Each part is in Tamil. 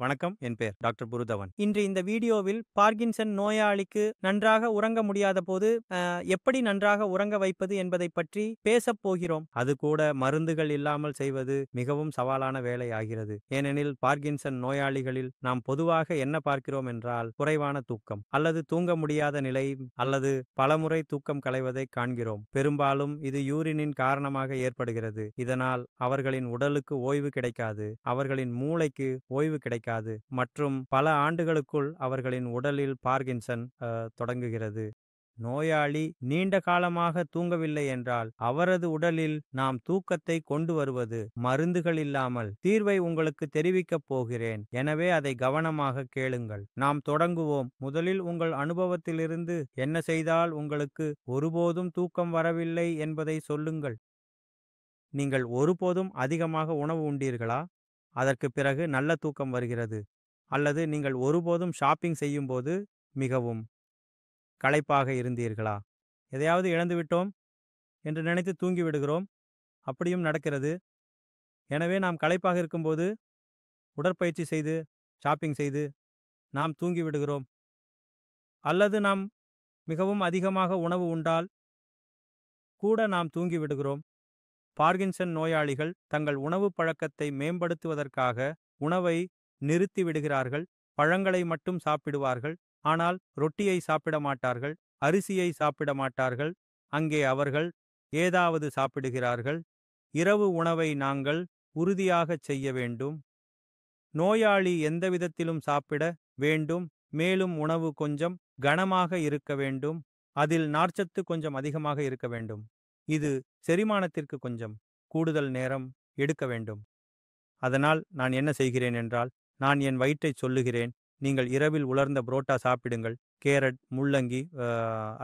வணக்கம். என் பெயர் டாக்டர் புருதவன். இன்று இந்த வீடியோவில் பார்கின்சன் நோயாளிக்கு நன்றாக உறங்க முடியாத போது எப்படி நன்றாக உறங்க வைப்பது என்பதை பற்றி பேசப் போகிறோம். அது கூட மருந்துகள் இல்லாமல் செய்வது மிகவும் சவாலான வேலை ஆகிறது. ஏனெனில் பார்கின்சன் நோயாளிகளில் நாம் பொதுவாக என்ன பார்க்கிறோம் என்றால் குறைவான தூக்கம் அல்லது தூங்க முடியாத நிலை அல்லது பலமுறை தூக்கம் களைவதை காண்கிறோம். பெரும்பாலும் இது யூரினின் காரணமாக ஏற்படுகிறது. இதனால் அவர்களின் உடலுக்கு ஓய்வு கிடைக்காது, அவர்களின் மூளைக்கு ஓய்வு கிடைக்காது மற்றும் பல ஆண்டுகளுக்குள் அவர்களின் உடலில் பார்கின்சன் தொடங்குகிறது. நோயாளி நீண்ட காலமாக தூங்கவில்லை என்றால் அவரது உடலில் நாம் தூக்கத்தை கொண்டு வருவது மருந்துகள் இல்லாமல் தீர்வை உங்களுக்கு தெரிவிக்கப் போகிறேன். எனவே அதை கவனமாக கேளுங்கள். நாம் தொடங்குவோம். முதலில் உங்கள் அனுபவத்திலிருந்து என்ன செய்தால் உங்களுக்கு ஒருபோதும் தூக்கம் வரவில்லை என்பதை சொல்லுங்கள். நீங்கள் ஒருபோதும் அதிகமாக உணவு உண்டீர்களா? அதற்கு பிறகு நல்ல தூக்கம் வருகிறது. அல்லது நீங்கள் ஒருபோதும் ஷாப்பிங் செய்யும்போது மிகவும் களைப்பாக இருந்தீர்களா? எதையாவது இழந்துவிட்டோம் என்று நினைத்து தூங்கி விடுகிறோம். அப்படியும் நடக்கிறது. எனவே நாம் களைப்பாக இருக்கும்போது உடற்பயிற்சி செய்து ஷாப்பிங் செய்து நாம் தூங்கி விடுகிறோம். அல்லது நாம் மிகவும் அதிகமாக உணவு உண்டால் கூட நாம் தூங்கி விடுகிறோம். பார்கின்சன் நோயாளிகள் தங்கள் உணவு பழக்கத்தை மேம்படுத்துவதற்காக உணவை நிறுத்தி விடுகிறார்கள். பழங்களை மட்டும் சாப்பிடுவார்கள். ஆனால் ரொட்டியை சாப்பிட மாட்டார்கள், அரிசியை சாப்பிட மாட்டார்கள். அங்கே அவர்கள் ஏதாவது சாப்பிடுகிறார்கள். இரவு உணவை நாங்கள் உறுதியாகச் செய்ய வேண்டும். நோயாளி எந்த விதத்திலும் சாப்பிட வேண்டும். மேலும் உணவு கொஞ்சம் கனமாக இருக்க வேண்டும். அதில் நார்ச்சத்து கொஞ்சம் அதிகமாக இருக்க வேண்டும். இது செரிமானத்திற்கு கொஞ்சம் கூடுதல் நேரம் எடுக்க வேண்டும். அதனால் நான் என்ன செய்கிறேன் என்றால், நான் என் வயிற்றை சொல்லுகிறேன், நீங்கள் இரவில் உலர்ந்த புரோட்டா சாப்பிடுங்கள். கேரட், முள்ளங்கி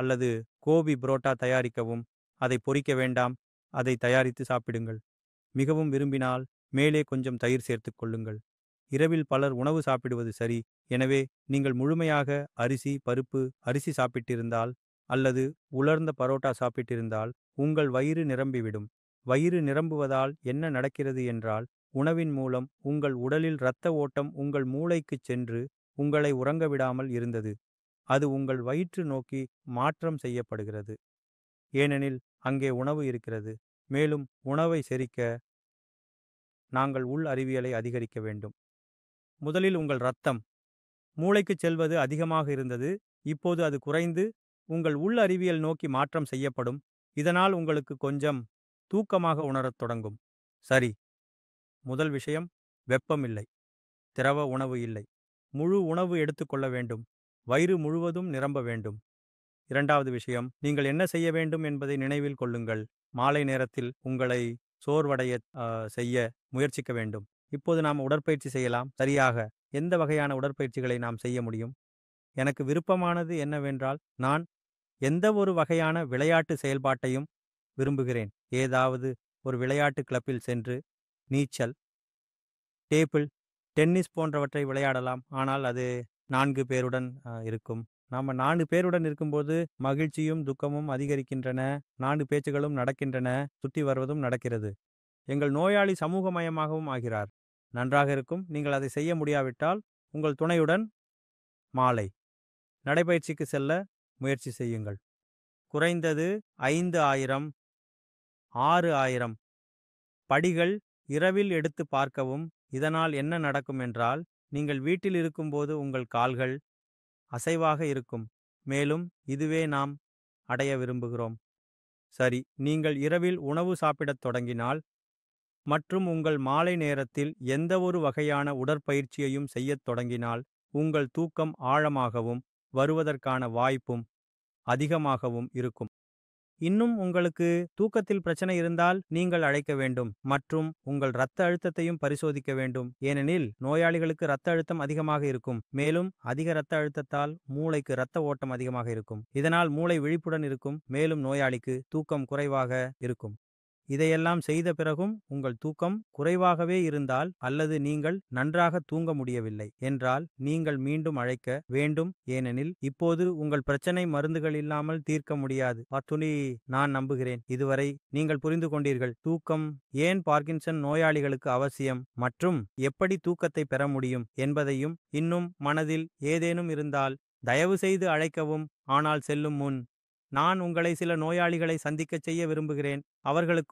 அல்லது கோபி புரோட்டா தயாரிக்கவும். அதை பொரிக்க வேண்டாம், அதை தயாரித்து சாப்பிடுங்கள். மிகவும் விரும்பினால் மேலே கொஞ்சம் தயிர் சேர்த்து கொள்ளுங்கள். இரவில் பலர் உணவு சாப்பிடுவது சரி. எனவே நீங்கள் முழுமையாக அரிசி, பருப்பு, அரிசி சாப்பிட்டிருந்தால் அல்லது உலர்ந்த பரோட்டா சாப்பிட்டிருந்தால் உங்கள் வயிறு நிரம்பிவிடும். வயிறு நிரம்புவதால் என்ன நடக்கிறது என்றால், உணவின் மூலம் உங்கள் உடலில் இரத்த ஓட்டம் உங்கள் மூளைக்குச் சென்று உங்களை உறங்க விடாமல் இருந்தது. அது உங்கள் வயிற்று நோக்கி மாற்றம் செய்யப்படுகிறது. ஏனெனில் அங்கே உணவு இருக்கிறது. மேலும் உணவை செரிக்க நாங்கள் உள் அறிவியலை அதிகரிக்க வேண்டும். முதலில் உங்கள் இரத்தம் மூளைக்குச் செல்வது அதிகமாக இருந்தது. இப்போது அது குறைந்து உங்கள் உள் அறிவியல் நோக்கி மாற்றம் செய்யப்படும். இதனால் உங்களுக்கு கொஞ்சம் தூக்கமாக உணரத் தொடங்கும். சரி, முதல் விஷயம், வெப்பம் இல்லை, திரவ உணவு இல்லை. முழு உணவு எடுத்துக்கொள்ள வேண்டும். வயிறு முழுவதும் நிரம்ப வேண்டும். இரண்டாவது விஷயம், நீங்கள் என்ன செய்ய வேண்டும் என்பதை நினைவில் கொள்ளுங்கள். மாலை நேரத்தில் உங்களை சோர்வடைய செய்ய முயற்சிக்க வேண்டும். இப்போது நாம் உடற்பயிற்சி செய்யலாம். சரியாக எந்த வகையான உடற்பயிற்சிகளை நாம் செய்ய முடியும்? எனக்கு விருப்பமானது என்னவென்றால், நான் எந்த ஒரு வகையான விளையாட்டு செயல்பாட்டையும் விரும்புகிறேன். ஏதாவது ஒரு விளையாட்டு கிளப்பில் சென்று நீச்சல், டேபிள் டென்னிஸ் போன்றவற்றை விளையாடலாம். ஆனால் அது 4 பேருடன் இருக்கும். நாம் 4 பேருடன் இருக்கும்போது மகிழ்ச்சியும் துக்கமும் அதிகரிக்கின்றன. 4 பேச்சுகளும் நடக்கின்றன. சுற்றி வருவதும் நடக்கிறது. எங்கள் நோயாளி சமூகமயமாகவும் ஆகிறார். நன்றாக இருக்கும். நீங்கள் அதை செய்ய முடியாவிட்டால் உங்கள் துணையுடன் மாலை நடைபயிற்சிக்கு செல்ல முயற்சி செய்யுங்கள். குறைந்தது 5000 6000 படிகள் இரவில் எடுத்து பார்க்கவும். இதனால் என்ன நடக்கும் என்றால், நீங்கள் வீட்டில் இருக்கும்போது உங்கள் கால்கள் அசைவாக இருக்கும். மேலும் இதுவே நாம் அடைய விரும்புகிறோம். சரி, நீங்கள் இரவில் உணவு சாப்பிடத் தொடங்கினால் மற்றும் உங்கள் மாலை நேரத்தில் எந்தவொரு வகையான உடற்பயிற்சியையும் செய்யத் தொடங்கினால் உங்கள் தூக்கம் ஆழமாகவும் வருவதற்கான வாய்ப்பும் அதிகமாகவும் இருக்கும். இன்னும் உங்களுக்கு தூக்கத்தில் பிரச்சனை இருந்தால் நீங்கள் அழைக்க வேண்டும் மற்றும் உங்கள் இரத்த அழுத்தத்தையும் பரிசோதிக்க வேண்டும். ஏனெனில் நோயாளிகளுக்கு இரத்த அழுத்தம் அதிகமாக இருக்கும். மேலும் அதிக இரத்த அழுத்தத்தால் மூளைக்கு இரத்த ஓட்டம் அதிகமாக இருக்கும். இதனால் மூளை விழிப்புடன் இருக்கும். மேலும் நோயாளிக்கு தூக்கம் குறைவாக இருக்கும். இதையெல்லாம் செய்த பிறகும் உங்கள் தூக்கம் குறைவாகவே இருந்தால் அல்லது நீங்கள் நன்றாக தூங்க முடியவில்லை என்றால் நீங்கள் மீண்டும் அழைக்க வேண்டும். ஏனெனில் இப்போது உங்கள் பிரச்சனை மருந்துகள் இல்லாமல் தீர்க்க முடியாது. அத்துணி நான் நம்புகிறேன் இதுவரை நீங்கள் புரிந்து கொண்டீர்கள் தூக்கம் ஏன் பார்க்கின்சன் நோயாளிகளுக்கு அவசியம் மற்றும் எப்படி தூக்கத்தை பெற முடியும் என்பதையும். இன்னும் மனதில் ஏதேனும் இருந்தால் தயவு செய்து அழைக்கவும். ஆனால் செல்லும் முன் நான் உங்களை சில நோயாளிகளை சந்திக்கச் செய்ய விரும்புகிறேன். அவர்களுக்கு